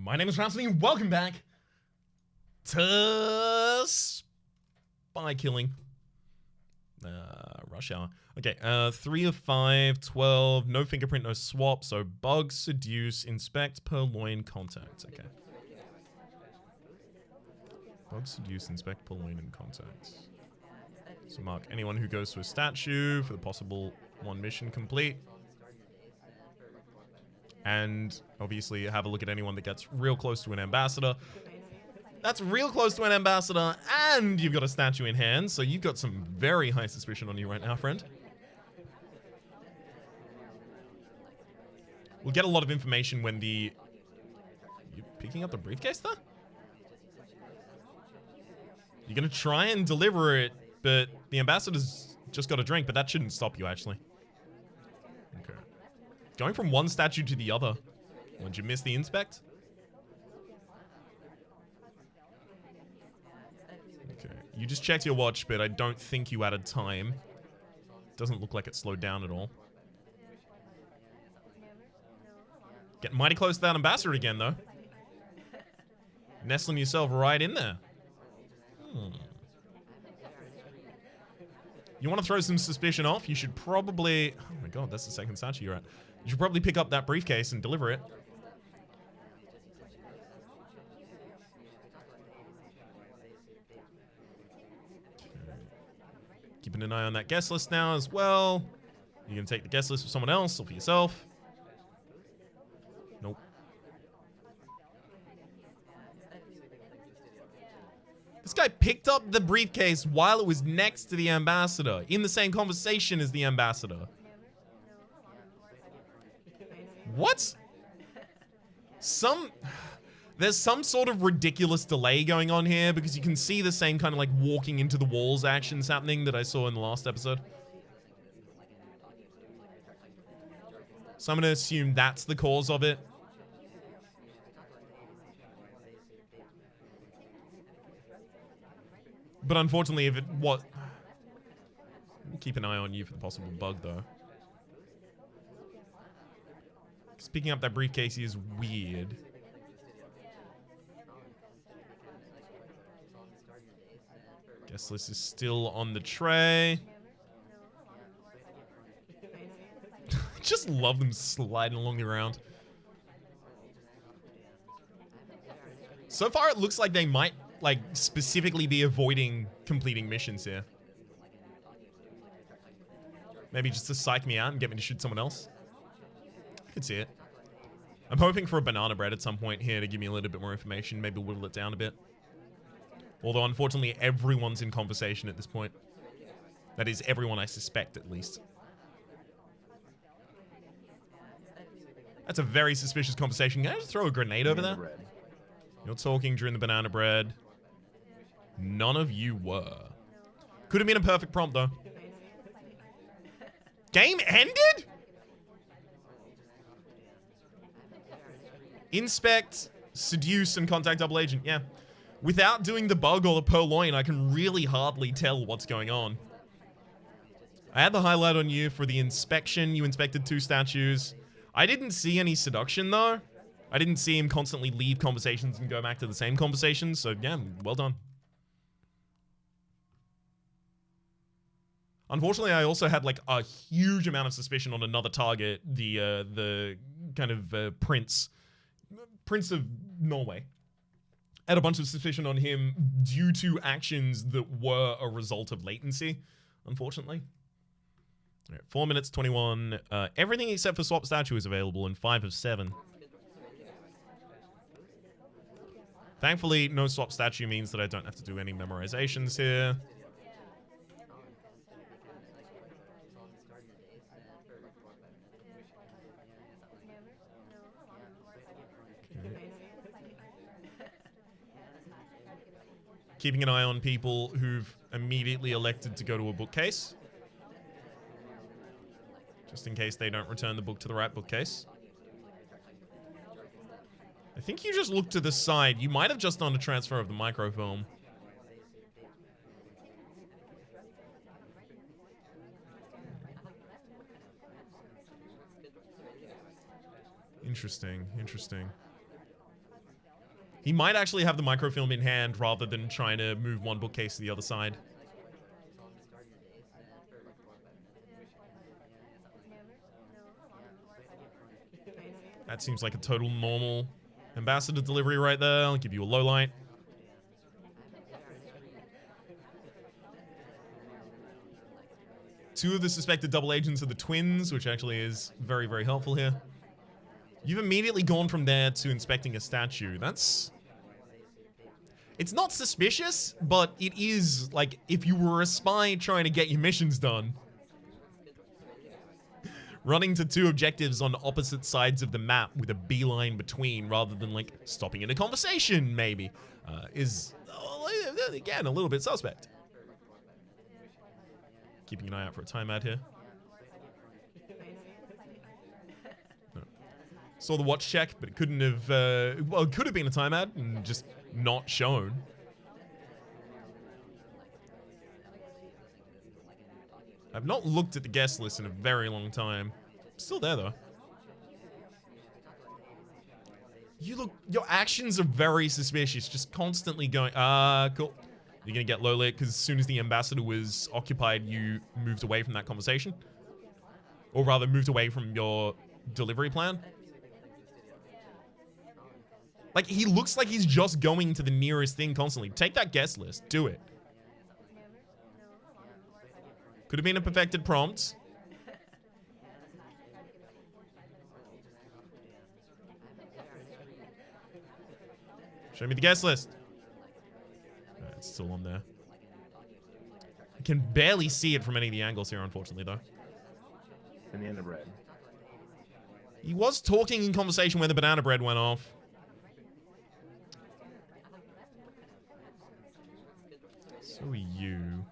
My name is Rhapsody and welcome back to Spy Killing. Rush Hour. Okay, 3 of 5, 12, no fingerprint, no swap, so bug, seduce, inspect, purloin, contact. Okay. Bug, seduce, inspect, purloin, and contact. So mark anyone who goes to a statue for the possible one mission complete. And obviously have a look at anyone that gets real close to an ambassador. That's real close to an ambassador, and you've got a statue in hand, so you've got some very high suspicion on you right now, friend. We'll get a lot of information when the... You picking up the briefcase there? You're gonna try and deliver it, but the ambassador's just got a drink, but that shouldn't stop you, actually. Okay. Going from one statue to the other. Did you miss the inspect? Okay. You just checked your watch, but I don't think you added time. Doesn't look like it slowed down at all. Getting mighty close to that ambassador again, though. Nestling yourself right in there. You want to throw some suspicion off? You should probably... Oh my god, that's the second statue you're at. You should probably pick up that briefcase and deliver it. Keeping an eye on that guest list now as well. You can take the guest list for someone else or for yourself. Nope. This guy picked up the briefcase while it was next to the ambassador, in the same conversation as the ambassador. What? There's some sort of ridiculous delay going on here because you can see the same kind of like walking into the walls actions happening that I saw in the last episode. So I'm going to assume that's the cause of it. But unfortunately, if it was... Keep an eye on you for the possible bug, though. Because picking up that briefcase is weird. Guest list is still on the tray. Just love them sliding along the ground. So far, it looks like they might, like, specifically be avoiding completing missions here. Maybe just to psych me out and get me to shoot someone else. I could see it. I'm hoping for a banana bread at some point here to give me a little bit more information, maybe whittle it down a bit. Although, unfortunately, everyone's in conversation at this point. That is, everyone I suspect, at least. That's a very suspicious conversation. Can I just throw a grenade over there? You're talking during the banana bread. None of you were. Could have been a perfect prompt, though. Game ended? Inspect, seduce, and contact double agent. Yeah. Without doing the bug or the purloin, I can really hardly tell what's going on. I had the highlight on you for the inspection. You inspected 2 statues. I didn't see any seduction, though. I didn't see him constantly leave conversations and go back to the same conversations, so yeah, well done. Unfortunately, I also had like a huge amount of suspicion on another target, the kind of Prince of Norway. I had a bunch of suspicion on him due to actions that were a result of latency, unfortunately. All right, 4 minutes, 21. Everything except for swap statue is available in 5 of 7. Thankfully, no swap statue means that I don't have to do any memorizations here. Okay. Keeping an eye on people who've immediately elected to go to a bookcase. Just in case they don't return the book to the right bookcase. I think you just looked to the side. You might have just done a transfer of the microfilm. Interesting, interesting. He might actually have the microfilm in hand rather than trying to move one bookcase to the other side. That seems like a total normal ambassador delivery right there. I'll give you a low light. Two of the suspected double agents are the twins, which actually is very, very helpful here. You've immediately gone from there to inspecting a statue. That's... It's not suspicious, but it is, like, if you were a spy trying to get your missions done. Running to two objectives on opposite sides of the map with a beeline between rather than, like, stopping in a conversation, maybe, is, again, a little bit suspect. Keeping an eye out for a time ad here. No. Saw the watch check, but it couldn't have, well, it could have been a time ad and just not shown. I've not looked at the guest list in a very long time. Still there, though. Your actions are very suspicious. Just constantly going, cool. You're gonna get low lit because as soon as the ambassador was occupied, you moved away from that conversation. Or rather, moved away from your delivery plan. Like, he looks like he's just going to the nearest thing constantly. Take that guest list. Do it. Could have been a perfected prompt. Show me the guest list. It's still on there. I can barely see it from any of the angles here, unfortunately, though. Banana bread. He was talking in conversation when the banana bread went off. So are you.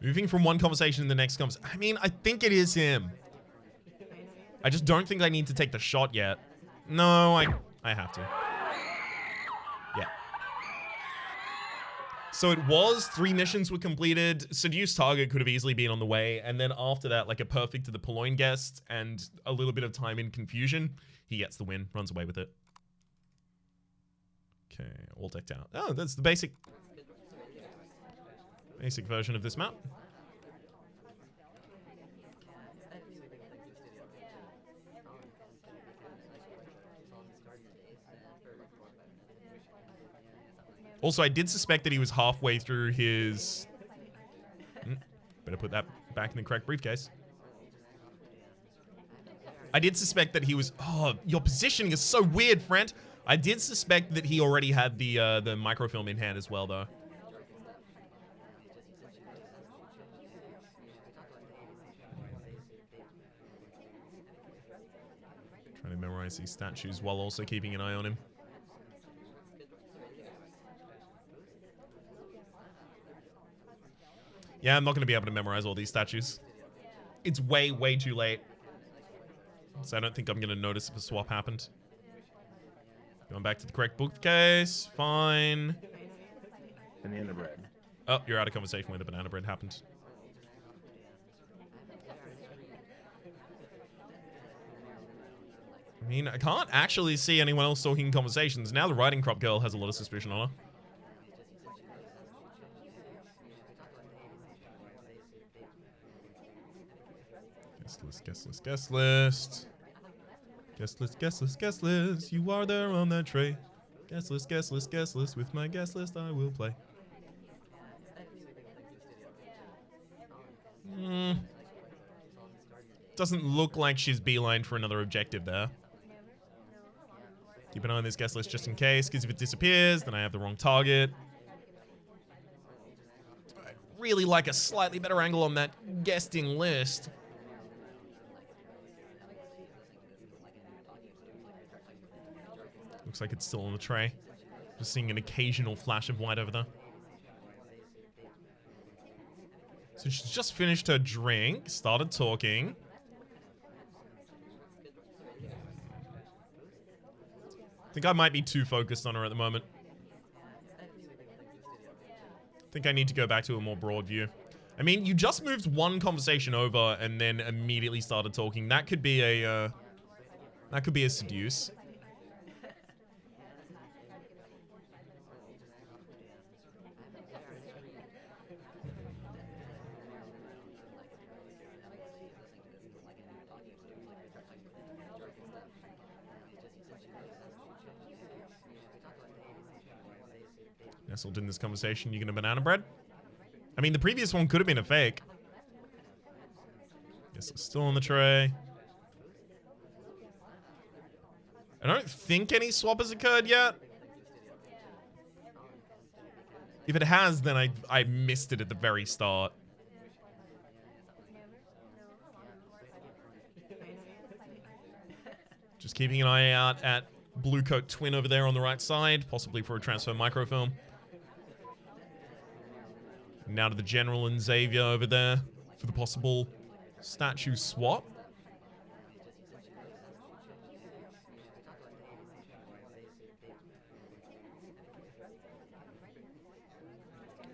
Moving from one conversation to the next conversation. I mean, I think it is him. I just don't think I need to take the shot yet. No, I have to. Yeah. So it was 3 missions were completed. Seductive Target could have easily been on the way. And then after that, like a perfect to the Purloin guest and a little bit of time in confusion. He gets the win, runs away with it. Okay, all decked out. Oh, that's the basic version of this map. Also, I did suspect that he was halfway through his... better put that back in the correct briefcase. I did suspect that he was... Oh, your positioning is so weird, friend. I did suspect that he already had the microfilm in hand as well, though. Trying to memorize these statues while also keeping an eye on him. Yeah, I'm not going to be able to memorize all these statues. It's way, way too late. So I don't think I'm going to notice if a swap happened. Going back to the correct bookcase. Fine. Banana bread. Oh, you're out of conversation where the banana bread happened. I mean, I can't actually see anyone else talking in conversations. Now the riding crop girl has a lot of suspicion on her. Guest list, guest list, guest list. Guest list, guest list, guest list. You are there on that tray. Guest list, guest list, guest list. With my guest list, I will play. Doesn't look like she's beelined for another objective there. Keep an eye on this guest list just in case, because if it disappears, then I have the wrong target. I'd really like a slightly better angle on that guesting list. Looks like it's still on the tray. Just seeing an occasional flash of white over there. So she's just finished her drink, started talking. I think I might be too focused on her at the moment. I think I need to go back to a more broad view. I mean, you just moved one conversation over and then immediately started talking. That could be a seduce. Nestled in this conversation, you gonna banana bread? I mean, the previous one could have been a fake. Guess it's still on the tray. I don't think any swap has occurred yet. If it has, then I missed it at the very start. Just keeping an eye out at Blue Coat Twin over there on the right side, possibly for a transfer microfilm. Now to the General and Xavier over there for the possible statue swap.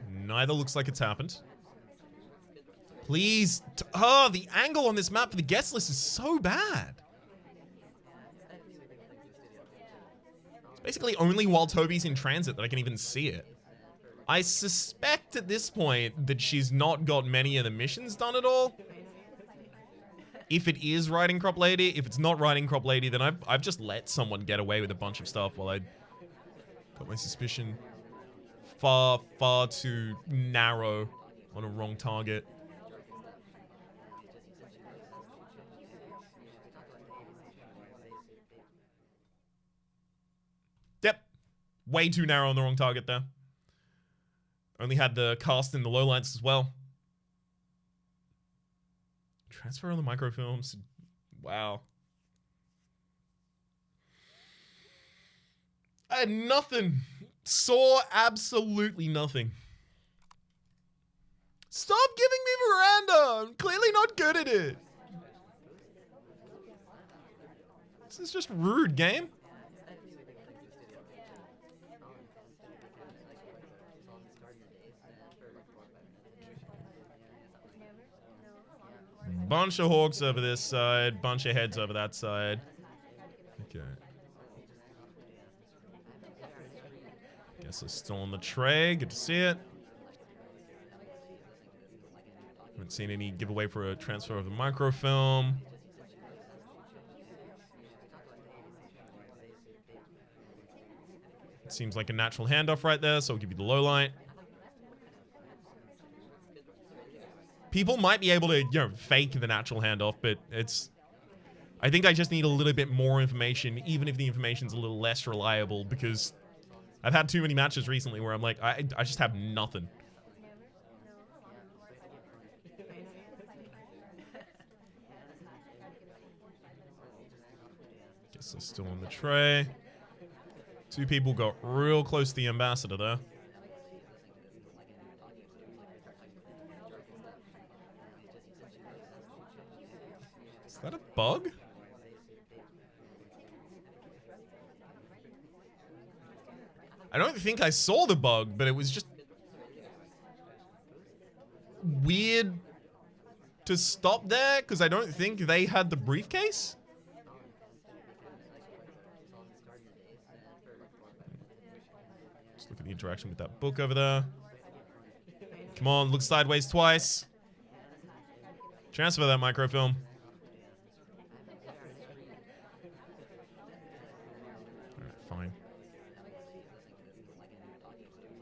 Neither looks like it's happened. Please. Oh, the angle on this map for the guest list is so bad. It's basically only while Toby's in transit that I can even see it. I suspect at this point that she's not got many of the missions done at all. If it is Riding Crop Lady, if it's not Riding Crop Lady, then I've just let someone get away with a bunch of stuff while I got my suspicion far, far too narrow on a wrong target. Yep. Way too narrow on the wrong target there. Only had the cast in the lowlights as well. Transfer on the microfilms. Wow. I had nothing. Saw absolutely nothing. Stop giving me Miranda. I'm clearly not good at it. This is just rude, game. Bunch of hawks over this side, bunch of heads over that side. Okay. Guess it's still on the tray. Good to see it. Haven't seen any giveaway for a transfer of the microfilm. It seems like a natural handoff right there, so I'll give you the low light. People might be able to, you know, fake the natural handoff, but it's... I think I just need a little bit more information, even if the information's a little less reliable, because I've had too many matches recently where I'm like, I just have nothing. Guess they're still on the tray. Two people got real close to the ambassador there. Is that a bug? I don't think I saw the bug, but it was just weird to stop there because I don't think they had the briefcase. Just look at the interaction with that book over there. Come on, look sideways twice. Transfer that microfilm. Fine.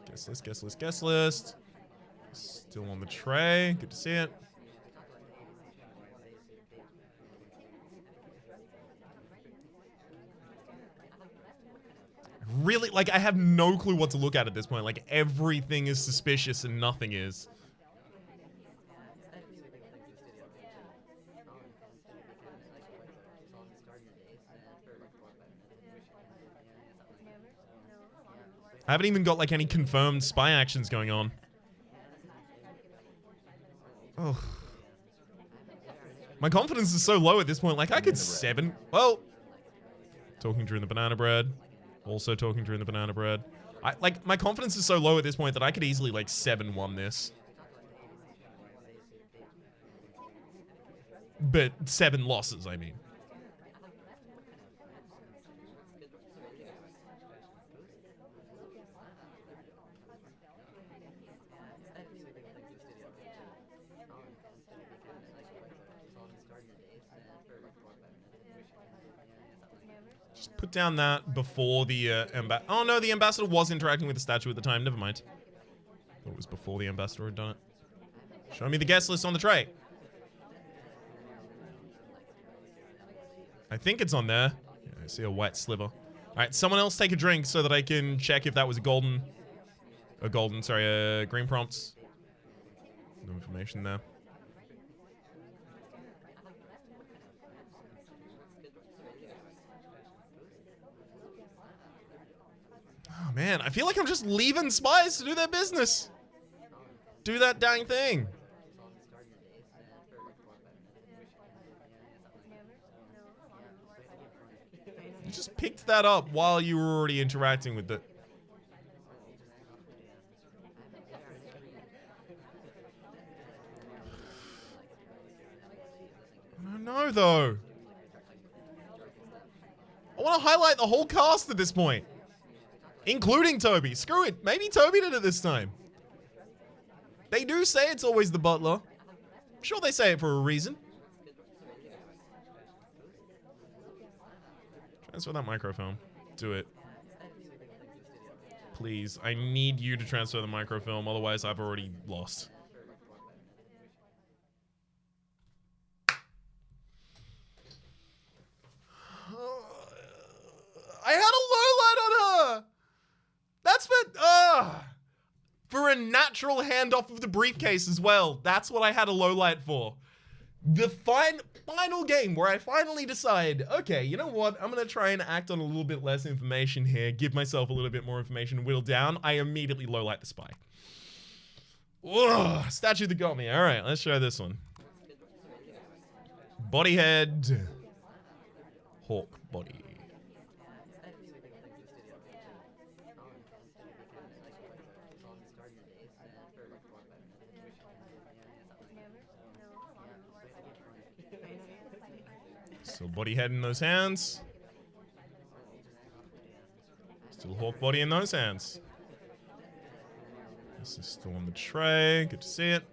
Guest list, guest list, guest list. Still on the tray. Good to see it. Really, like, I have no clue what to look at this point. Like, everything is suspicious and nothing is. I haven't even got, like, any confirmed spy actions going on. Oh. My confidence is so low at this point. Like, I could 7... Well, talking during the banana bread. Also talking during the banana bread. Like, my confidence is so low at this point that I could easily, like, 7-1 this. But 7 losses, I mean. Just put down that before the oh no, the ambassador was interacting with the statue at the time. Never mind. Thought it was before the ambassador had done it. Show me the guest list on the tray. I think it's on there. Yeah, I see a white sliver. All right, someone else take a drink so that I can check if that was green prompts. No information there. Oh man, I feel like I'm just leaving spies to do their business. Do that dang thing. You just picked that up while you were already interacting with it. I don't know, though. I want to highlight the whole cast at this point. Including Toby. Screw it. Maybe Toby did it this time. They do say it's always the butler. I'm sure they say it for a reason. Transfer that microfilm. Do it. Please. I need you to transfer the microfilm, otherwise I've already lost. I had a low light on her! That's for a natural handoff of the briefcase as well. That's what I had a low light for. The final game where I finally decide, okay, you know what? I'm going to try and act on a little bit less information here, give myself a little bit more information, whittle down. I immediately low light the spy. Ugh, statue that got me. All right, let's try this one. Body head. Hawk body. Still body head in those hands. Still hawk body in those hands. This is still on the tray. Good to see it.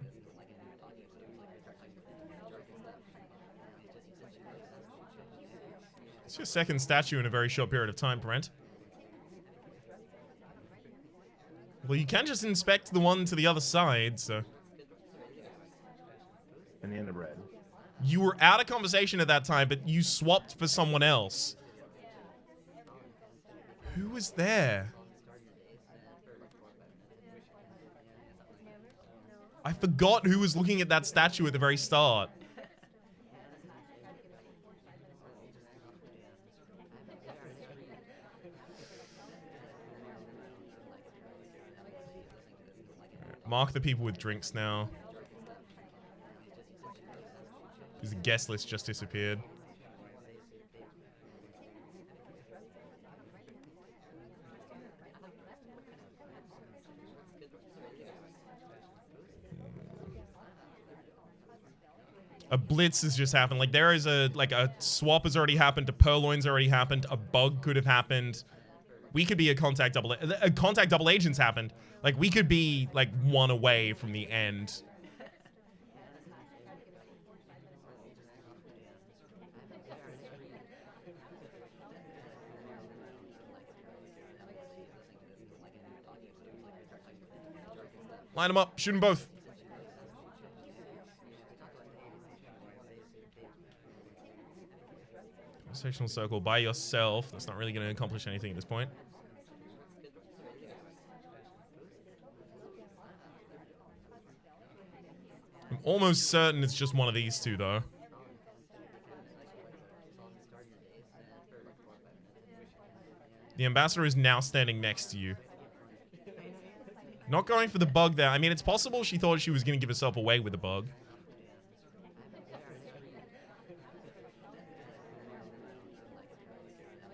It's your second statue in a very short period of time, Brent. Well, you can just inspect the one to the other side, so... And the underbred. You were out of conversation at that time, but you swapped for someone else. Who was there? I forgot who was looking at that statue at the very start. Mark the people with drinks now. Because the guest list just disappeared. A blitz has just happened. Like, there is a swap has already happened. A purloin's already happened. A bug could have happened. We could be a contact double agent's happened. Like, we could be like one away from the end. Line them up. Shoot them both. Conversational circle by yourself. That's not really going to accomplish anything at this point. I'm almost certain it's just one of these two, though. The ambassador is now standing next to you. Not going for the bug there. I mean, it's possible she thought she was going to give herself away with the bug.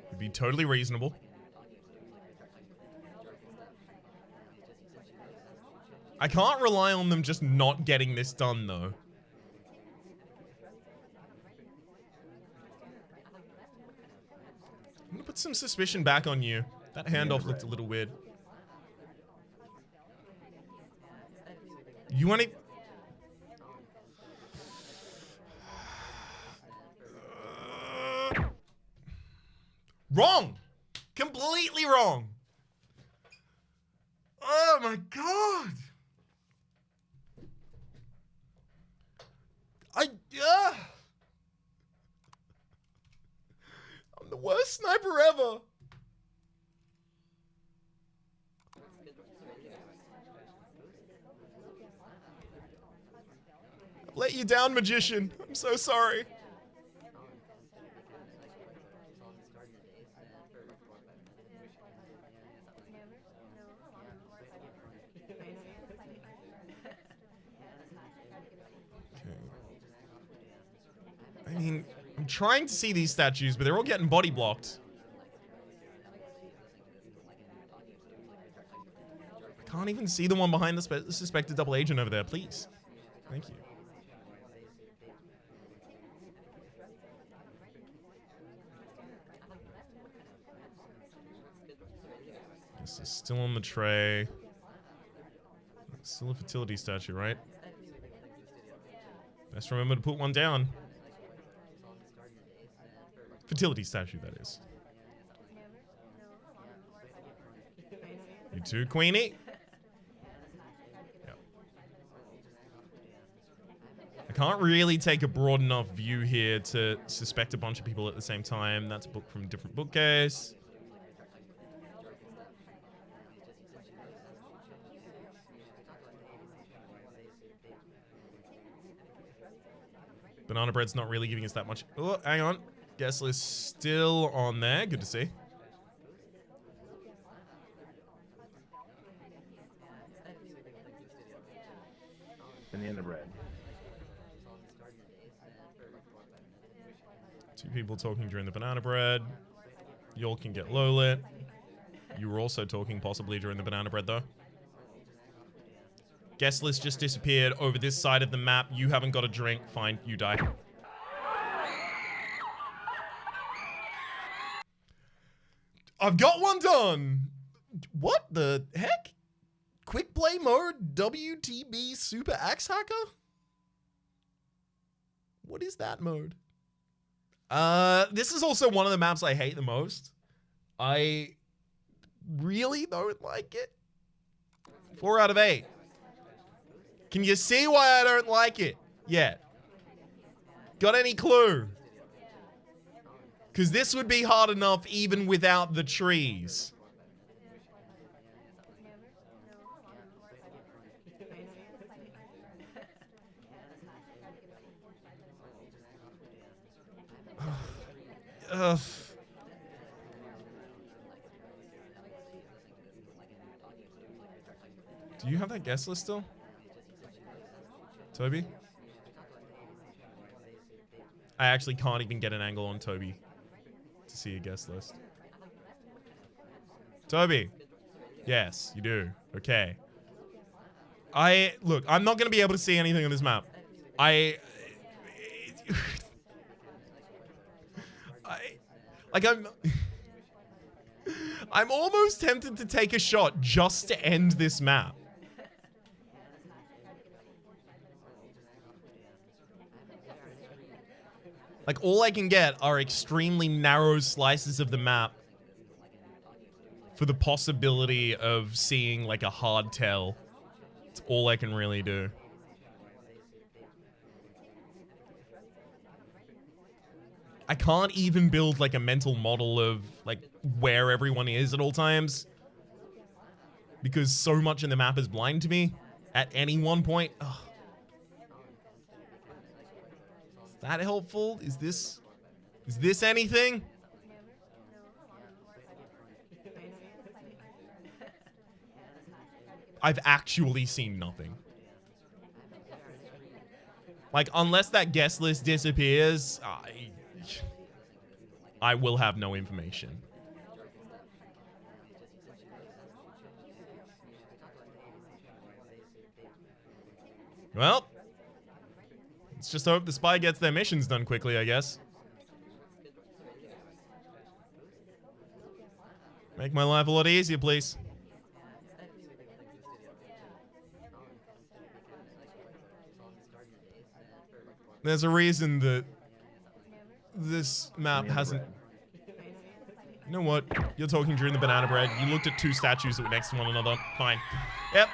It'd be totally reasonable. I can't rely on them just not getting this done, though. I'm gonna put some suspicion back on you. That handoff looked a little weird. You want to... Wrong! Completely wrong! Oh my god! I'm the worst sniper ever! I've let you down, magician. I'm so sorry. I mean, I'm trying to see these statues, but they're all getting body blocked. I can't even see the one behind the suspected double agent over there, please. Thank you. This is still on the tray. Still a fertility statue, right? Best remember to put one down. Fertility statue, that is. You too, Queenie? Yep. I can't really take a broad enough view here to suspect a bunch of people at the same time. That's a book from a different bookcase. Banana bread's not really giving us that much. Oh, hang on. Guest list still on there. Good to see. Banana bread. Two people talking during the banana bread. Y'all can get low lit. You were also talking possibly during the banana bread, though. Guest list just disappeared over this side of the map. You haven't got a drink. Fine, you die. I've got one done. What the heck? Quick play mode WTB Super Axe Hacker? What is that mode? This is also one of the maps I hate the most. I really don't like it. 4 out of 8. Can you see why I don't like it yet? Got any clue? Because this would be hard enough even without the trees. Do you have that guest list still? Toby? I actually can't even get an angle on Toby to see a guest list. Toby. Yes, you do. Okay. Look, I'm not going to be able to see anything on this map. I'm almost tempted to take a shot just to end this map. Like, all I can get are extremely narrow slices of the map for the possibility of seeing, like, a hard tell. It's all I can really do. I can't even build, like, a mental model of, like, where everyone is at all times. Because so much in the map is blind to me at any one point. Ugh. Is that helpful? Is this anything? I've actually seen nothing. Like, unless that guest list disappears, I will have no information. Well, let's just hope the spy gets their missions done quickly, I guess. Make my life a lot easier, please. There's a reason that this map hasn't... You know what? You're talking during the banana bread. You looked at two statues that were next to one another. Fine. Yep.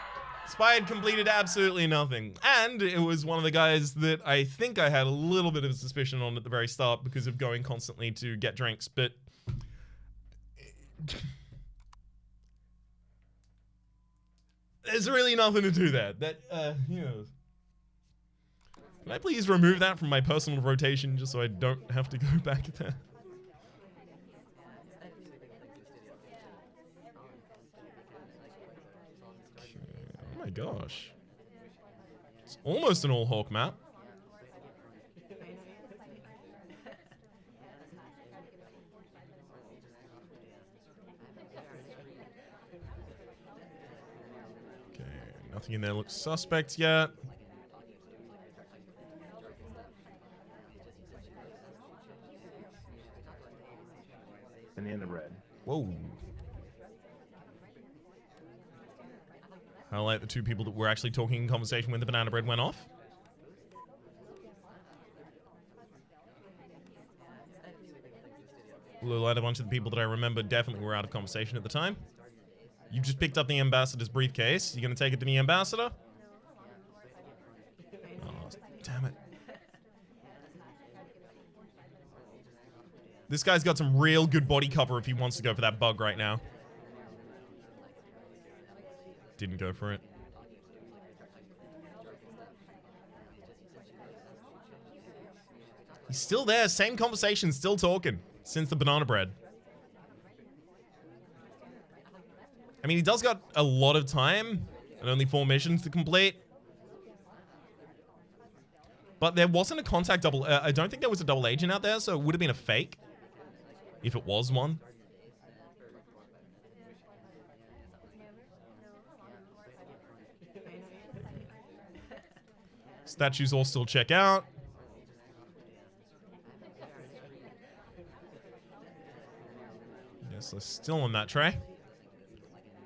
Spy had completed absolutely nothing. And it was one of the guys that I think I had a little bit of a suspicion on at the very start because of going constantly to get drinks, but... There's really nothing to do there. That, you know... Can I please remove that from my personal rotation just so I don't have to go back there? Okay. Oh my gosh. It's almost an all-hawk map. Okay, nothing in there looks suspect yet. And the end of red. Whoa. Highlight the two people that were actually talking in conversation when the banana bread went off. Blue light a bunch of the people that I remember definitely were out of conversation at the time. You just picked up the ambassador's briefcase. You gonna take it to the ambassador? Oh, damn it. This guy's got some real good body cover if he wants to go for that bug right now. Didn't go for it. He's still there, same conversation, still talking since the banana bread. I mean, he does got a lot of time and only 4 missions to complete. But there wasn't a contact double. I don't think there was a double agent out there, so it would have been a fake. If it was one. Statues all still check out. Yes, they're still on that tray.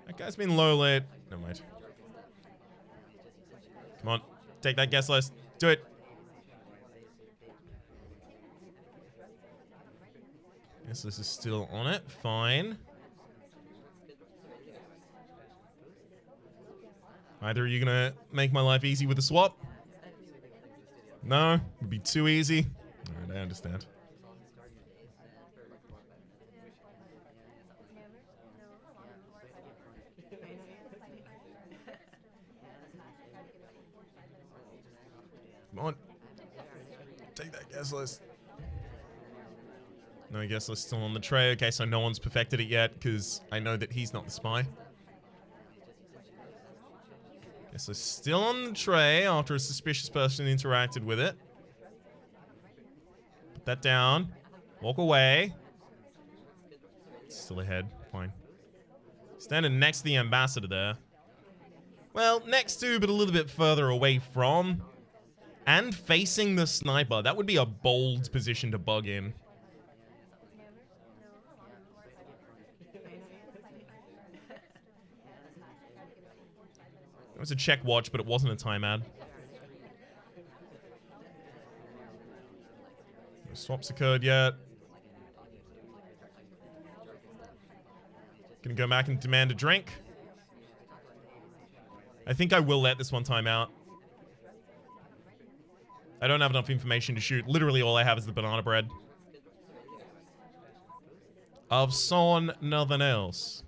That guy's been low lit. Never mind. Come on. Take that guest list. Do it. Yes, this is still on it. Fine. Either are you gonna make my life easy with a swap? No? Would be too easy? Alright, I understand. Come on. Take that guest list. No, I guess they're still on the tray. Okay, so no one's perfected it yet, because I know that he's not the spy. Guess they're still on the tray after a suspicious person interacted with it. Put that down. Walk away. Still ahead. Fine. Standing next to the ambassador there. Well, next to, but a little bit further away from. And facing the sniper. That would be a bold position to bug in. It was a check watch, but it wasn't a time ad. No swaps occurred yet. Gonna go back and demand a drink. I think I will let this one time out. I don't have enough information to shoot. Literally all I have is the banana bread. I've sawn nothing else.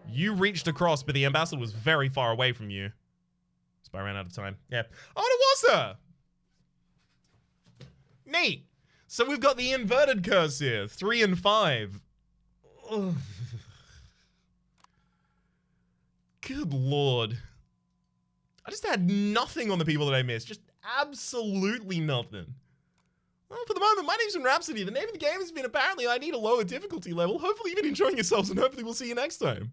You reached across, but the ambassador was very far away from you. Spy ran out of time. Yeah. Oh, it was her! Neat. So we've got the inverted curse here. 3 and 5. Ugh. Good lord. I just had nothing on the people that I missed. Just absolutely nothing. Well, for the moment, my name's Rhapsody. The name of the game has been apparently I need a lower difficulty level. Hopefully you've been enjoying yourselves, and hopefully we'll see you next time.